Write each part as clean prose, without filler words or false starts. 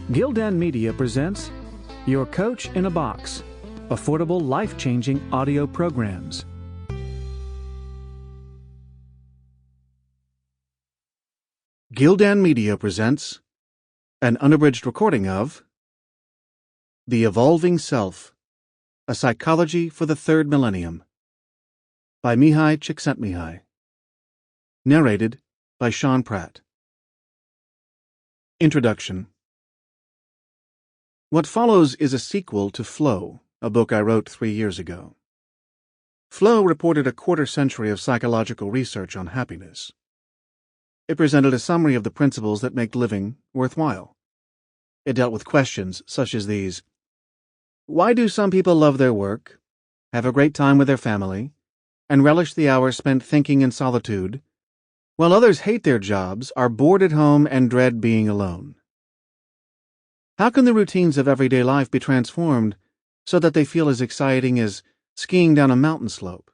Gildan Media presents Your Coach in a Box, affordable, life-changing audio programs. Gildan Media presents an unabridged recording of The Evolving Self, A Psychology for the Third Millennium by Mihaly Csikszentmihalyi. Narrated by Pratt. Introduction. What follows is a sequel to Flow, a book I wrote 3 years ago. Flow reported a quarter-century of psychological research on happiness. It presented a summary of the principles that make living worthwhile. It dealt with questions such as these: why do some people love their work, have a great time with their family, and relish the hours spent thinking in solitude, while others hate their jobs, are bored at home, and dread being alone? How can the routines of everyday life be transformed so that they feel as exciting as skiing down a mountain slope,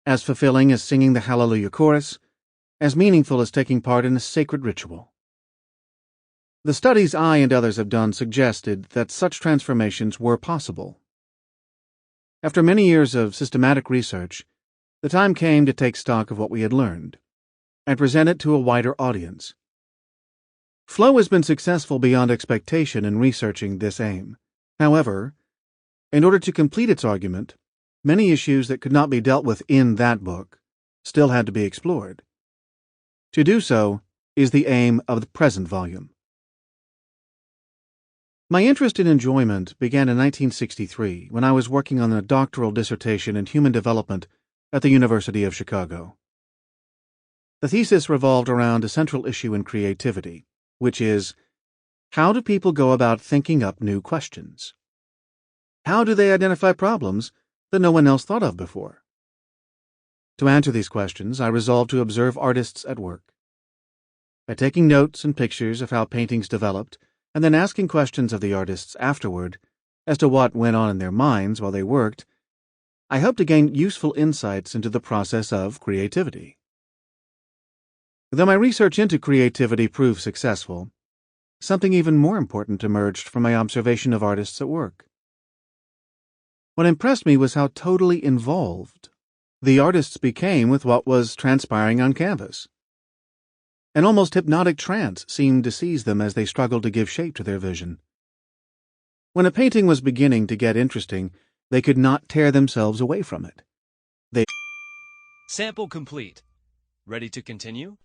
as fulfilling as singing the Hallelujah chorus, as meaningful as taking part in a sacred ritual? The studies I and others have done suggested that such transformations were possible. After many years of systematic research, the time came to take stock of what we had learned and present it to a wider audience. Flow has been successful beyond expectation in researching this aim. However, in order to complete its argument, many issues that could not be dealt with in that book still had to be explored. To do so is the aim of the present volume. My interest in enjoyment began in 1963 when I was working on a doctoral dissertation in human development at the University of Chicago. The thesis revolved around a central issue in creativity, which is, how do people go about thinking up new questions? How do they identify problems that no one else thought of before? To answer these questions, I resolved to observe artists at work. By taking notes and pictures of how paintings developed, and then asking questions of the artists afterward as to what went on in their minds while they worked, I hoped to gain useful insights into the process of creativity. Though my research into creativity proved successful, something even more important emerged from my observation of artists at work. What impressed me was how totally involved the artists became with what was transpiring on canvas. An almost hypnotic trance seemed to seize them as they struggled to give shape to their vision. When a painting was beginning to get interesting, they could not tear themselves away from it. Sample complete. Ready to continue?